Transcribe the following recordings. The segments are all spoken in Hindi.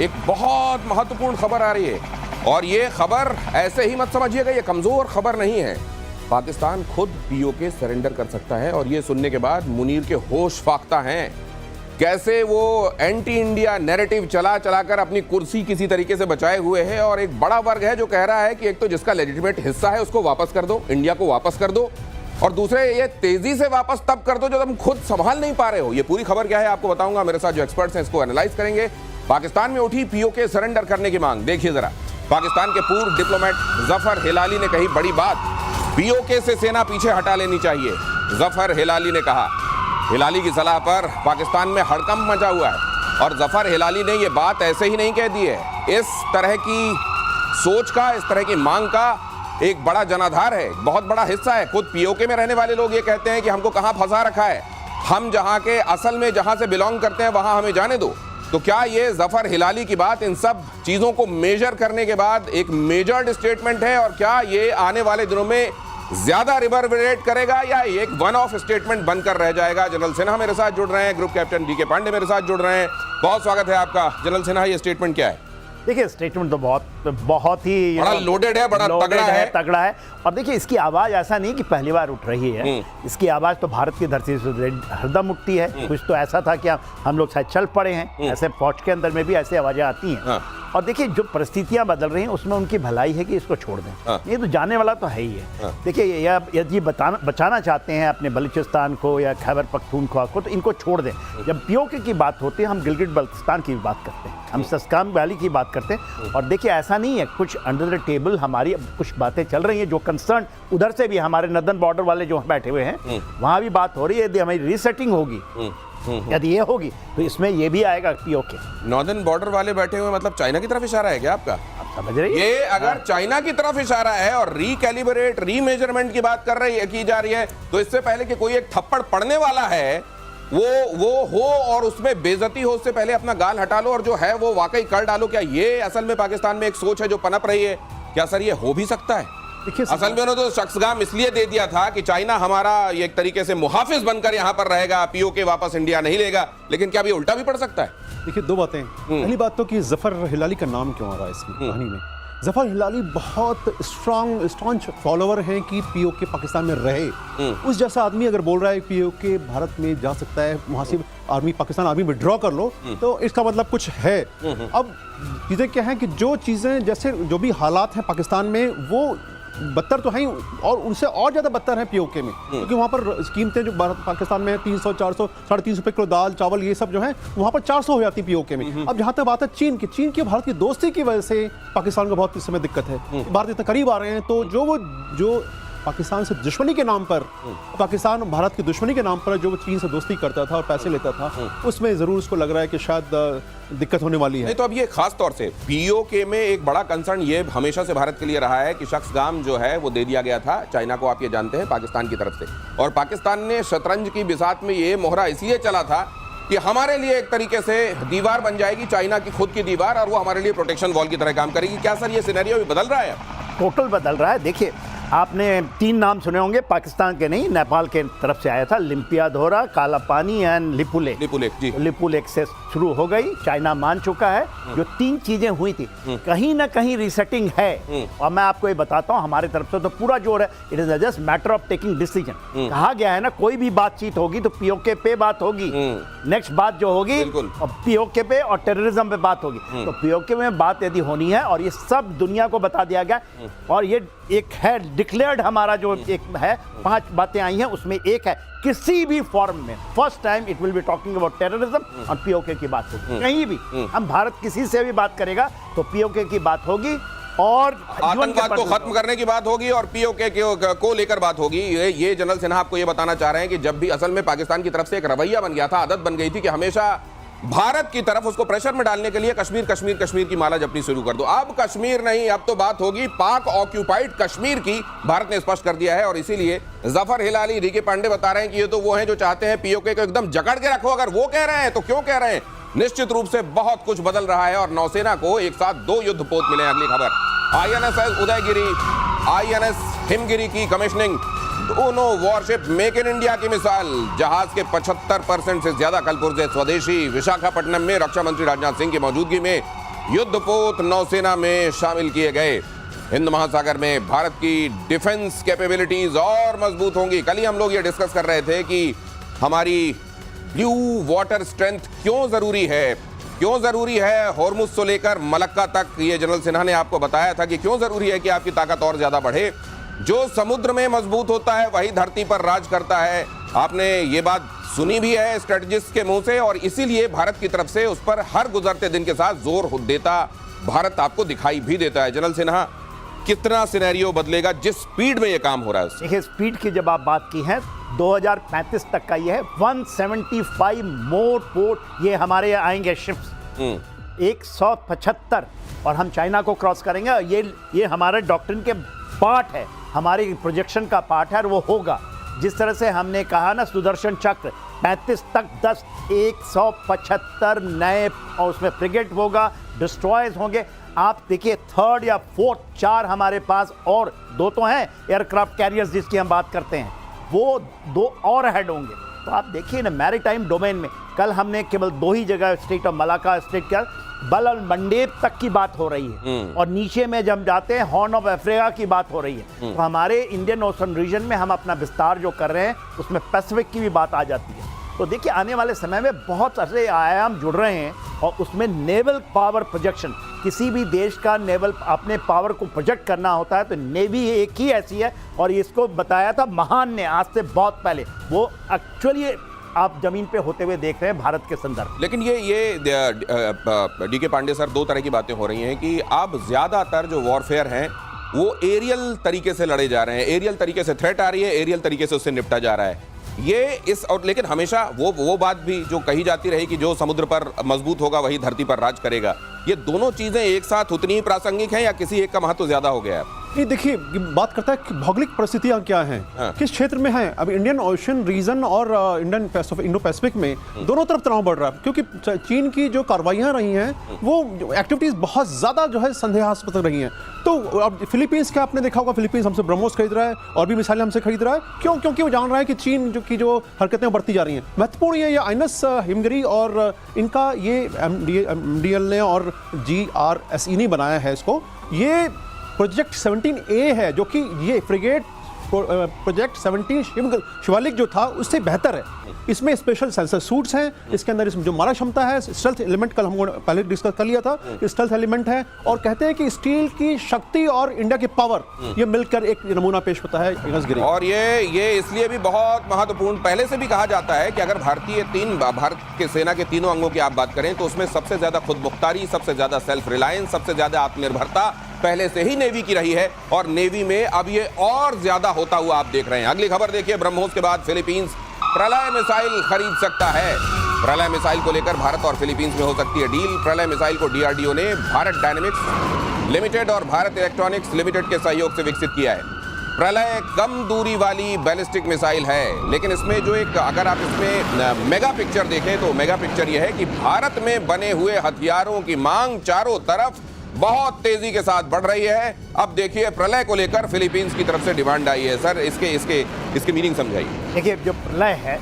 एक बहुत महत्वपूर्ण खबर आ रही है और ये खबर ऐसे ही मत समझिएगा, ये कमजोर खबर नहीं है। पाकिस्तान खुद पीओके सरेंडर कर सकता है और ये सुनने के बाद मुनीर के होश फाख्ता हैं। कैसे वो एंटी इंडिया नैरेटिव चला चलाकर अपनी कुर्सी किसी तरीके से बचाए हुए है और एक बड़ा वर्ग है जो कह रहा है कि एक तो जिसका लेजिटिमेट हिस्सा है उसको वापस कर दो, इंडिया को वापस कर दो, और दूसरे ये तेजी से वापस तब कर दो जब तुम खुद संभाल नहीं पा रहे हो। ये पूरी खबर क्या है आपको बताऊंगा, मेरे साथ जो एक्सपर्ट्स हैं इसको एनालाइज करेंगे। पाकिस्तान में उठी पीओके सरेंडर करने की मांग, देखिए जरा। पाकिस्तान के पूर्व डिप्लोमेट जफर हिलाली ने कही बड़ी बात, पीओके से सेना पीछे हटा लेनी चाहिए। जफर हिलाली ने कहा, हिलाली की सलाह पर पाकिस्तान में हड़कंप मचा हुआ है और जफर हिलाली ने यह बात ऐसे ही नहीं कह दी है। इस तरह की सोच का, इस तरह की मांग का एक बड़ा जनाधार है, बहुत बड़ा हिस्सा है। खुद पीओके में रहने वाले लोग ये कहते हैं कि हमको कहां फंसा रखा है, हम जहां के असल में जहां से बिलोंग करते हैं वहां हमें जाने दो। तो क्या ये जफर हिलाली की बात इन सब चीजों को मेजर करने के बाद एक मेजर्ड स्टेटमेंट है और क्या ये आने वाले दिनों में ज्यादा रिवर्बरेट करेगा या एक वन ऑफ स्टेटमेंट बनकर रह जाएगा? जनरल सिन्हा मेरे साथ जुड़ रहे हैं, ग्रुप कैप्टन डीके पांडे मेरे साथ जुड़ रहे हैं। बहुत स्वागत है आपका। जनरल सिन्हा, ये स्टेटमेंट क्या है? देखिए, स्टेटमेंट तो बहुत ही बड़ा लोडेड है, बड़ा तगड़ा है। और देखिए, इसकी आवाज ऐसा नहीं कि पहली बार उठ रही है, इसकी आवाज तो भारत की धरती से हरदम उठती है। कुछ तो ऐसा था कि हम लोग शायद चल पड़े हैं, ऐसे फौज के अंदर में भी ऐसी आवाजें आती हैं। और देखिए, जो परिस्थितियां बदल रही हैं उसमें उनकी भलाई है कि इसको छोड़ दें। ये तो जाने वाला तो है ही है। देखिए, यदि बचाना चाहते हैं अपने बलूचिस्तान को या खैबर पख्तूनख्वा को, तो इनको छोड़ दें। जब पीओके की बात होती है, हम गिलगिट बल्तिस्तान की बात करते हैं, हम सस्काम वैली की बात करते हैं। और देखिए, ऐसा नहीं है, कुछ अंडर द टेबल हमारी कुछ बातें चल रही हैं जो कंसर्न उधर से भी, हमारे नॉर्दर्न बॉर्डर वाले जो बैठे हुए हैं वहां भी बात हो रही है। यदि हमारी रीसेटिंग होगी, यदि ये होगी, तो इसमें ये भी आएगा पीओके। नॉर्दर्न बॉर्डर वाले बैठे हुए मतलब चाइना की तरफ इशारा है क्या आपका? आप समझ रहे हैं? ये अगर चाइना की तरफ इशारा है और रीकैलिब्रेट, रीमेजरमेंट की बात की जा रही है, तो इससे पहले कि कोई एक थप्पड़ पड़ने वाला है वो हो और उसमें बेइज्जती हो, उससे पहले अपना गाल हटा लो और जो है वो वाकई कर डालो। क्या ये असल में पाकिस्तान में एक सोच है जो पनप रही है? क्या सर ये हो भी सकता है? असल में उन्होंने तो शख्सगाम इसलिए दे दिया था कि चाइना हमारा एक तरीके से मुहाफिज बनकर यहां पर रहेगा, पीओके वापस इंडिया नहीं लेगा, लेकिन क्या भी उल्टा भी पड़ सकता है? देखिए, दो बातें। पहली बात तो कि जफर हिलाली का नाम क्यों आ रहा है इसमें कहानी में? जफर हिलाली बहुत स्ट्रॉन्ग फॉलोअर हैं कि पीओके पाकिस्तान में रहे। उस जैसा आदमी अगर बोल रहा है पीओके भारत में जा सकता है, वहां से आर्मी, पाकिस्तान आर्मी विड्रॉ कर लो, तो इसका मतलब कुछ है। अब चीजें क्या है कि जो चीजें, जैसे जो भी हालात हैं पाकिस्तान में, वो बदतर तो है और उनसे और ज्यादा बदतर है पीओके में, क्योंकि वहां पर कीमतें जो भारत पाकिस्तान में 300, 400, 350 रुपए किलो दाल चावल ये सब जो है, वहां पर 400 हो जाती पीओके में। अब जहां तक बात है चीन की भारत की दोस्ती की वजह से पाकिस्तान को बहुत इस समय दिक्कत है। भारत इतना करीब आ रहे हैं, तो जो पाकिस्तान से दुश्मनी के नाम पर, पाकिस्तान भारत की दुश्मनी के नाम पर जो चीन से दोस्ती करता था और पैसे लेता था, उसमें जरूर उसको लग रहा है कि शायद दिक्कत होने वाली है। नहीं तो अब ये खास तौर से पीओके में एक बड़ा कंसर्न ये हमेशा से भारत के लिए रहा है कि शख्सगाम जो है वो दे दिया गया था चाइना को, आप ये जानते हैं, पाकिस्तान की तरफ से। और पाकिस्तान ने शतरंज की बिसात में ये मोहरा इसलिए चला था कि हमारे लिए एक तरीके से दीवार बन जाएगी, चाइना की खुद की दीवार, और वो हमारे लिए प्रोटेक्शन वॉल की तरह काम करेगी। क्या सर ये सिनेरियो भी बदल रहा है? टोटल बदल रहा है। देखिए, आपने 3 नाम सुने होंगे, पाकिस्तान के नहीं, नेपाल के तरफ से आया था, लिम्पियाधोरा, काला पानी एंड लिपुलेख जी। लिपुलेख से शुरू हो गई, चाइना मान चुका है। जो 3 चीजें हुई थी, कहीं ना कहीं रीसेटिंग है। और मैं आपको ये बताता हूं, हमारे तरफ से तो पूरा जोर है, it is just matter of taking decision. कहा गया है ना, कोई भी बातचीत होगी तो पीओके पे बात होगी, नेक्स्ट बात जो होगी पीओके पे और टेररिज्म पे बात होगी। तो पीओके में बात यदि होनी है, और ये सब दुनिया को बता दिया गया, और ये एक है डिक्लेयर्ड, हमारा जो एक है 5 बातें आई हैं, उसमें एक है किसी भी फॉर्म में first time it will be talking about terrorism और पीओके की बात होगी। कहीं भी हम भारत किसी से भी बात करेगा तो पीओके की बात होगी और आतंकवाद को खत्म करने की बात होगी और पीओके को लेकर बात होगी। ये जनरल सिन्हा आपको ये बताना चाह रहे हैं कि जब भी असल में पाकिस्तान की तरफ से एक रवैया बन गया था, आदत बन गई थी कि हमेशा भारत की तरफ उसको प्रेशर में डालने के लिए कश्मीर कश्मीर कश्मीर की माला जपनी शुरू कर दो। अब कश्मीर नहीं, अब तो बात होगी पाक ऑक्यूपाइड कश्मीर की, भारत ने स्पष्ट कर दिया है। और इसीलिए जफर हिलाली, डीके पांडे बता रहे हैं कि ये तो वो हैं जो चाहते हैं पीओके को एकदम जकड़ के रखो। अगर वो कह रहे हैं तो क्यों कह रहे हैं? निश्चित रूप से बहुत कुछ बदल रहा है और नौसेना को एक साथ 2 युद्धपोत मिले। अगली खबर, आईएनएस उदयगिरी, आईएनएस हिमगिरी की कमीशनिंग, दोनों वॉरशिप मेक इन इंडिया की मिसाल। जहाज के 75% से ज्यादा कलपुर्जे स्वदेशी। विशाखापट्टनम में रक्षा मंत्री राजनाथ सिंह की मौजूदगी में युद्धपोत नौसेना में शामिल किए गए। हिंद महासागर में भारत की डिफेंस कैपेबिलिटीज और मजबूत होंगी। कल ही हम लोग ये डिस्कस कर रहे थे कि हमारी ब्लू वाटर स्ट्रेंथ क्यों जरूरी है हॉर्मुज से लेकर मलक्का तक। ये जनरल सिन्हा ने आपको बताया था कि क्यों जरूरी है कि आपकी ताकत और ज्यादा बढ़े। जो समुद्र में मजबूत होता है वही धरती पर राज करता है। आपने ये बात सुनी भी है स्ट्रेटजिस्ट के मुंह से, और इसीलिए भारत की तरफ से उस पर हर गुजरते दिन के साथ जोर देता भारत आपको दिखाई भी देता है। जनरल सिन्हा, कितना सिनेरियो बदलेगा जिस स्पीड में ये काम हो रहा है? देखिए, स्पीड की जब आप बात की है 2035 तक का ये है। 175 मोर पोर्ट ये हमारे यहाँ आएंगे शिप्स, 175, और हम चाइना को क्रॉस करेंगे। ये हमारे डॉक्ट्रिन के पार्ट है, हमारे प्रोजेक्शन का पार्ट है, और वो होगा। जिस तरह से हमने कहा ना, सुदर्शन चक्र 35 तक 10 175 नए, और उसमें फ्रिगेट होगा, डिस्ट्रॉयर्स होंगे। आप देखिए, थर्ड या फोर्थ 4 हमारे पास, और 2 तो हैं एयरक्राफ्ट कैरियर्स जिसकी हम बात करते हैं, वो 2 और हेड होंगे। तो आप देखिए ना, मैरीटाइम डोमेन में कल हमने केवल 2 ही जगह, स्टेट ऑफ मलाका, स्टेट का बल और मंडेप तक की बात हो रही है, और नीचे में जब जाते हैं हॉर्न ऑफ अफ्रीका की बात हो रही है। तो हमारे इंडियन ओशन रीजन में हम अपना विस्तार जो कर रहे हैं उसमें पैसिफिक की भी बात आ जाती है। तो देखिए, आने वाले समय में बहुत ऐसे आयाम जुड़ रहे हैं, और उसमें नेवल पावर प्रोजेक्शन, किसी भी देश का नेवल अपने पावर को प्रोजेक्ट करना होता है तो नेवी एक ही ऐसी है, और इसको बताया था महान ने आज से बहुत पहले। वो एक्चुअली आप जमीन पे होते हुए देख रहे हैं भारत के संदर्भ। लेकिन ये डी के पांडे सर, 2 तरह की बातें हो रही हैं कि अब ज्यादातर जो वॉरफेयर हैं वो एरियल तरीके से लड़े जा रहे हैं, एरियल तरीके से थ्रेट आ रही है, एरियल तरीके से उससे निपटा जा रहा है। और लेकिन हमेशा वो बात भी जो कही जाती रही कि जो समुद्र पर मजबूत होगा वही धरती पर राज करेगा। ये दोनों चीजें एक साथ उतनी ही प्रासंगिक हैं या किसी एक का महत्व ज्यादा हो गया है? नहीं, देखिए, बात करता है कि भौगोलिक परिस्थितियां क्या हैं, किस क्षेत्र में हैं। अब इंडियन ओशन रीजन और इंडो पैसिफिक में दोनों तरफ तनाव बढ़ रहा है, क्योंकि चीन की जो कार्रवाइयां रही हैं वो एक्टिविटीज बहुत ज्यादा जो है संदेहास्पद रही हैं। तो अब फिलीपींस का आपने देखा होगा, फिलीपींस हमसे ब्रह्मोस खरीद रहा है और भी मिसाइलें हमसे खरीद रहा है। क्यों? क्योंकि वो जान रहा है कि चीन जो हरकतें बढ़ती जा रही हैं। महत्वपूर्ण ये आइनस हिमगिरी और इनका ये MDL ने और GRSE ने बनाया है इसको। ये प्रोजेक्ट 17A है, जो कि ये फ्रिगेट प्रोजेक्ट 17 शिवालिक जो था उससे बेहतर है। इसमें स्पेशल सेंसर सूट्स हैं, इसके अंदर इसमें जो मारा क्षमता है, स्टेल्थ एलिमेंट कल हम पहले डिस्कस कर लिया था, स्टेल्थ एलिमेंट है, और कहते हैं कि स्टील की शक्ति और इंडिया की पावर ये मिलकर एक नमूना पेश होता है हिमगिरी। और ये इसलिए भी बहुत महत्वपूर्ण, पहले से भी कहा जाता है कि अगर भारत के सेना के तीनों अंगों की आप बात करें तो उसमें सबसे ज्यादा खुद मुख्तारी, सबसे ज्यादा सेल्फ रिलायंस, सबसे ज्यादा आत्मनिर्भरता पहले से ही नेवी की रही है, और नेवी में अब ये और ज्यादा होता हुआ आप देख रहे हैं। अगली खबर देखिए, ब्रह्मोस के बाद फिलीपींस प्रलय मिसाइल खरीद सकता है। प्रलय मिसाइल को लेकर भारत और फिलीपींस में हो सकती है डील। प्रलय मिसाइल को DRDO ने भारत डायनेमिक्स लिमिटेड और भारत इलेक्ट्रॉनिक्स लिमिटेड के सहयोग से विकसित किया है। प्रलय कम दूरी वाली बैलिस्टिक मिसाइल है, लेकिन इसमें जो अगर आप इसमें मेगा पिक्चर देखें तो मेगा पिक्चर यह है कि भारत में बने हुए हथियारों की मांग चारों तरफ बहुत तेजी के साथ बढ़ रही है। अब देखिए, प्रलय को लेकर फिलीपींस की तरफ से डिमांड आई है। सर, इसके मीनिंग समझाइए। देखिए, जो प्रलय है,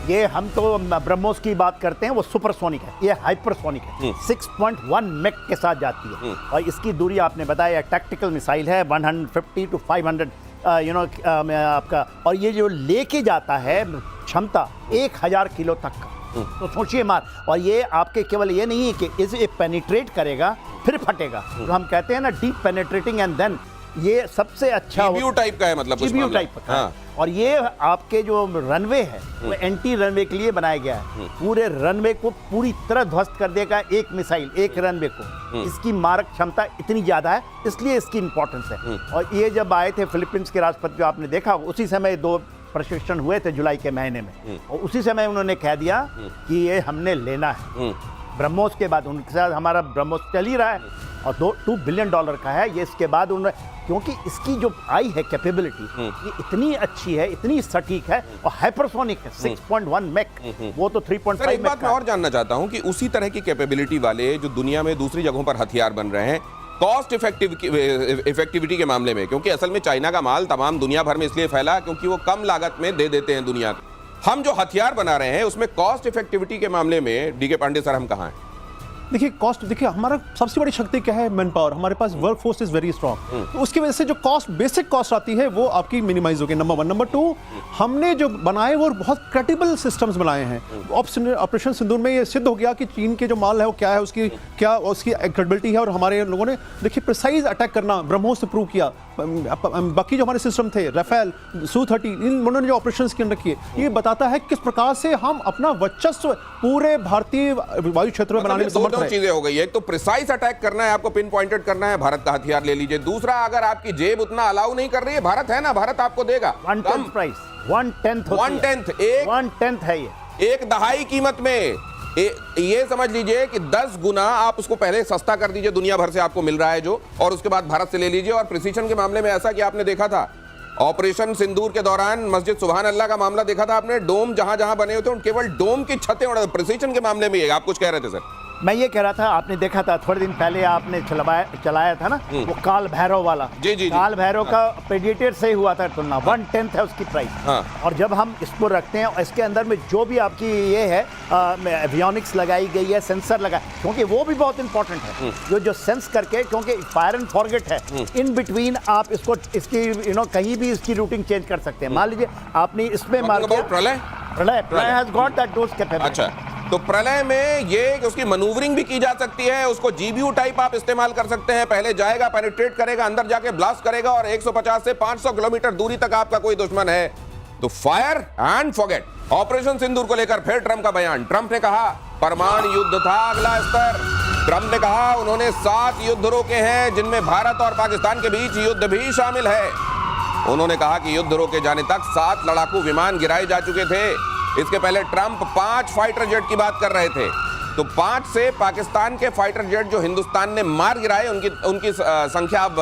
ये हम तो ब्रह्मोस की बात करते हैं, वो सुपरसोनिक है, ये हाइपरसोनिक है, 6.1 मैक के साथ जाती है, और इसकी दूरी आपने बताया टैक्टिकल मिसाइल है 150 to 500 आपका, और ये जो लेके जाता है क्षमता 1000 किलो तक का। तो सोचिए मार, और ये आपके केवल ये नहीं है कि इसे पेनिट्रेट करेगा फिर फटेगा, तो हम कहते हैं ना डीप पेनिट्रेटिंग एंड देन, ये सबसे अच्छा GBU टाइप का है, मतलब GBU टाइप का। हाँ। और ये आपके जो रनवे है वो एंटी रनवे के लिए बनाया गया है, पूरे रनवे को पूरी तरह ध्वस्त कर देगा एक मिसाइल, एक रनवे को। इसकी मारक क्षमता इतनी ज्यादा है, इसलिए इसकी इंपॉर्टेंस है। और ये जब आए थे फिलीपींस के राष्ट्रपति, जो आपने देखा, उसी समय 2 प्रशिक्षण हुए थे जुलाई के महीने में, और उसी समय उन्होंने कह दिया कि ये हमने लेना है। ब्रह्मोस के बाद उनके साथ हमारा ब्रह्मोस चल ही रहा है, और $2 बिलियन का है ये। इसके बाद उन्होंने, क्योंकि इसकी जो आई है कैपेबिलिटी, ये इतनी अच्छी है, इतनी सटीक है, और हाइपरसोनिक है, 6.1 मैक, वो तो 3.5 मैक। एक बात मैं और जानना चाहता हूं कि उसी तरह की कैपेबिलिटी वाले जो दुनिया में दूसरी जगहों पर हथियार बन रहे हैं, कॉस्ट इफेक्टिविटी के मामले में, क्योंकि असल में चाइना का माल तमाम दुनिया भर में इसलिए फैला क्योंकि वो कम लागत में दे देते हैं दुनिया को। हम जो हथियार बना रहे हैं उसमें कॉस्ट इफेक्टिविटी के मामले में डी के पांडे सर हम कहां हैं? देखिए कॉस्ट, देखिए हमारा सबसे बड़ी शक्ति क्या है, मैन पावर। हमारे पास workforce is very strong, तो उसकी वजह से जो कॉस्ट, बेसिक कॉस्ट आती है वो आपकी मिनिमाइज होगी, नंबर 1। नंबर 2, हमने जो बनाए वो बहुत क्रेडिबल सिस्टम्स बनाए हैं। ऑपरेशन सिंदूर में ये सिद्ध हो गया कि चीन के जो माल है वो क्या है, उसकी क्रेडिबिलिटी है। और हमारे लोगों ने देखिए प्रिसाइज अटैक करना ब्रह्मोस से प्रूव किया। बाकी जो हमारे सिस्टम थे, राफेल, Su-30, इन उन्होंने जो ऑपरेशंस किए रखी है, ये बताता है किस प्रकार से हम अपना वर्चस्व पूरे भारतीय वायु क्षेत्र में बनाने में समर्थ दो चीजें हो गई। एक तो प्रिसाइज अटैक करना है, आपको पिन पॉइंटेड करना है, भारत का हथियार ले लीजिए। दूसरा, अगर आपकी जेब उतना अलाउ नहीं कर रही है, भारत है ना, भारत आपको देगा 1/10 प्राइस, 1/10 1/10 है ये, एक दहाई कीमत में। ये समझ लीजिए कि 10 गुना आप उसको पहले सस्ता कर दीजिए, दुनिया भर से आपको मिल रहा है जो, और उसके बाद भारत से ले लीजिए। और प्रिसीजन के मामले में ऐसा कि आपने देखा था ऑपरेशन सिंदूर के दौरान, मस्जिद सुभान अल्लाह का मामला देखा था आपने, डोम जहां जहां बने होते हैं केवल डोम की छतें उड़ा। प्रिसीजन के मामले में आप कुछ कह रहे थे सर? मैं ये कह रहा था, आपने देखा था थोड़े दिन पहले आपने चलाया था ना वो काल भैरव वाला। जी। काल भैरव का प्रेडिएटर से हुआ था तुलना, 1/10 है उसकी प्राइस। हाँ। और जब हम इसको रखते हैं और इसके अंदर में जो भी आपकी ये है एवियोनिक्स लगाई गई है, सेंसर लगा, क्योंकि वो भी बहुत इंपॉर्टेंट है, जो सेंस करके, क्योंकि फायर एंड फॉरगेट है, इन बिटवीन आप इसको इसकी कहीं भी इसकी रूटिंग चेंज कर सकते हैं। मान लीजिए आपने इसमें मार दिया, प्रलय has got that does capability. अच्छा, तो प्रलय में ये कि उसकी मनूवरिंग भी की जा सकती है, उसको जीबीयू टाइप आप इस्तेमाल कर सकते हैं। पहले जाएगा, पेनिट्रेट करेगा, अंदर जाके ब्लास्ट करेगा, और 150 से 500 किलोमीटर दूरी तक आपका कोई दुश्मन है तो फायर एंड फॉरगेट। ऑपरेशन सिंदूर को लेकर फिर ट्रंप का बयान। ट्रंप ने कहा परमाणु युद्ध था अगला स्तर। ट्रंप ने कहा उन्होंने 7 युद्ध रोके हैं, जिनमें भारत और पाकिस्तान के बीच युद्ध भी शामिल है। उन्होंने कहा कि युद्ध रोके जाने तक 7 लड़ाकू विमान गिराए जा चुके थे। इसके पहले ट्रंप 5 फाइटर जेट की बात कर रहे थे, तो 5 से पाकिस्तान के फाइटर जेट जो हिंदुस्तान ने मार गिराए, उनकी संख्या अब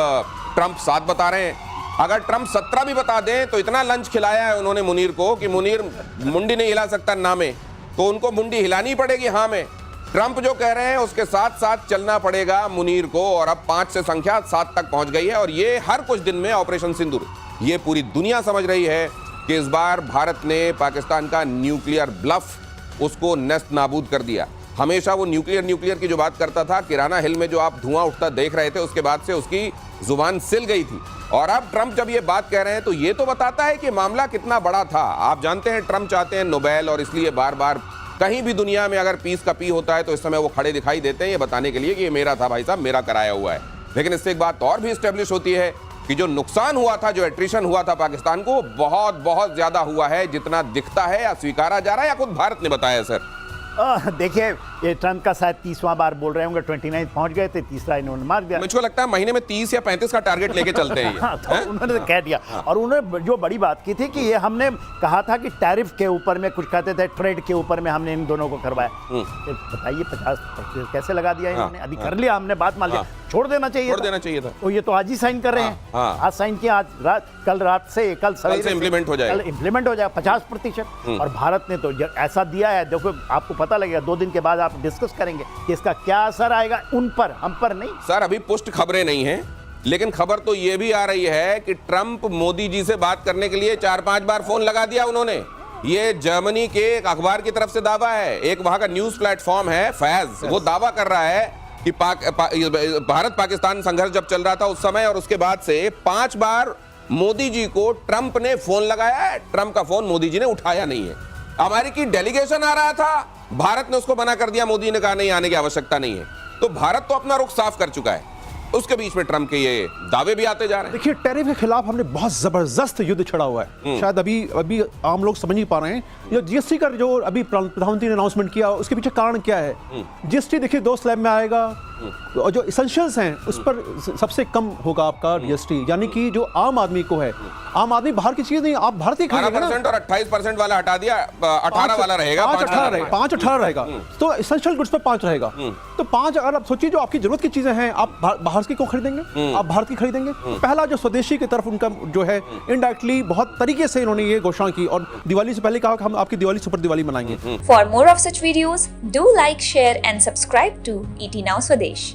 ट्रंप 7 बता रहे हैं। अगर ट्रंप 17 भी बता दें तो इतना लंच खिलाया है उन्होंने मुनीर को कि मुनीर मुंडी नहीं हिला सकता ना में, तो उनको मुंडी हिलानी पड़ेगी हाँ में। ट्रंप जो कह रहे हैं उसके साथ साथ चलना पड़ेगा मुनीर को, और अब 5 से संख्या 7 तक पहुंच गई है। और ये हर कुछ दिन में ऑपरेशन सिंदूर, ये पूरी दुनिया समझ रही है कि इस बार भारत ने पाकिस्तान का न्यूक्लियर ब्लफ, उसको नेस्त नाबूद कर दिया। हमेशा वो न्यूक्लियर की जो बात करता था, किराना हिल में जो आप धुआं उठता देख रहे थे, उसके बाद से उसकी जुबान सिल गई थी। और अब ट्रंप जब ये बात कह रहे हैं तो ये तो बताता है कि मामला कितना बड़ा था। आप जानते हैं ट्रंप चाहते हैं नोबेल, और इसलिए बार बार कहीं भी दुनिया में अगर पीस का पी होता है तो इस समय वो खड़े दिखाई देते हैं, ये बताने के लिए कि ये मेरा था भाई साहब, मेरा कराया हुआ है। लेकिन इससे एक बात और भी स्टेब्लिश होती है कि जो नुकसान हुआ था, जो एट्रिशन हुआ था पाकिस्तान को, बहुत बहुत ज्यादा हुआ है, जितना दिखता है या स्वीकारा जा रहा है या खुद भारत ने बताया सर। देखिए, ये ट्रंप का शायद 30वां बार बोल रहे होंगे, 29 पहुंच गए थे, तीसरा इन्होंने मार दिया। मुझको लगता है महीने में 30 या 35 का टारगेट लेके चलते हैं ये। हाँ, तो उन्होंने कह दिया। और उन्होंने जो बड़ी बात की थी कि ये हमने कहा था कि टैरिफ के ऊपर में कुछ कहते थे, ट्रेड के ऊपर में हमने इन दोनों को करवाया। बताइए 50% कैसे लगा दिया इन्होंने? अभी कर लिया हमने, बात मान लिया, छोड़ देना चाहिए था। तो ये तो आज ही साइन कर रहे हैं, आज साइन किया, आज रात, कल रात से, कल सवेरे इंप्लीमेंट हो जाएगा 50%। और भारत ने तो ऐसा दिया है, देखो आपको पता लगेगा, 2 दिन के बाद आप डिस्कस करेंगे कि इसका क्या असर आएगा उन पर, हम पर नहीं। सर अभी पुष्ट खबरें नहीं हैं, लेकिन खबर तो ये भी आ रही है कि ट्रंप मोदी जी से बात करने के लिए 4-5 बार फोन लगा दिया उन्होंने। ये जर्मनी के एक अखबार की तरफ से दावा है, एक वहां का न्यूज प्लेटफॉर्म है फैज, वो दावा कर रहा है कि भारत पाकिस्तान संघर्ष जब चल रहा था उस समय और उसके बाद से 5 बार मोदी जी को ट्रंप ने फोन लगाया है। ट्रंप का फोन मोदी जी ने उठाया नहीं है। अमेरिकी डेलीगेशन आ रहा था, भारत ने उसको मना कर दिया, मोदी ने कहा नहीं, आने की आवश्यकता नहीं है। तो भारत तो अपना रुख साफ कर चुका है, उसके बीच में ट्रंप के ये दावे भी आते जा रहे हैं। देखिए, टैरिफ के खिलाफ हमने बहुत जबरदस्त युद्ध छड़ा हुआ है। शायद अभी आम लोग समझ नहीं पा रहे हैं। ये जीएसटी का जो अभी प्रधानमंत्री ने अनाउंसमेंट किया, उसके पीछे कारण क्या है? जीएसटी देखिए 2 स्लैब में आएगा, और जो इसेंशियल्स हैं उस पर सबसे कम होगा आपका जीएसटी, यानी कि जो आम आदमी को है, आम आदमी बाहर की चीज नहीं, आप भारतीय खरीदेंगे ना। 12% और 28% वाला हटा दिया, 18 वाला रहेगा, 5-18 रहेगा। तो इसेंशियल गुड्स पर 5 रहेगा। तो 5, अगर आप सोचिए जो आपकी जरूरत की चीजें हैं, आप बाहर की क्यों खरीदेंगे? आप भारत की खरीदेंगे। पहला जो स्वदेशी की तरफ उनका जो है इनडायरेक्टली बहुत तरीके से इन्होंने ये घोषणा की, और दिवाली से पहले कहा कि हम आपकी दिवाली सुपर दिवाली मनाएंगे। For more of such videos do like, share and subscribe to ET Now Swadesh.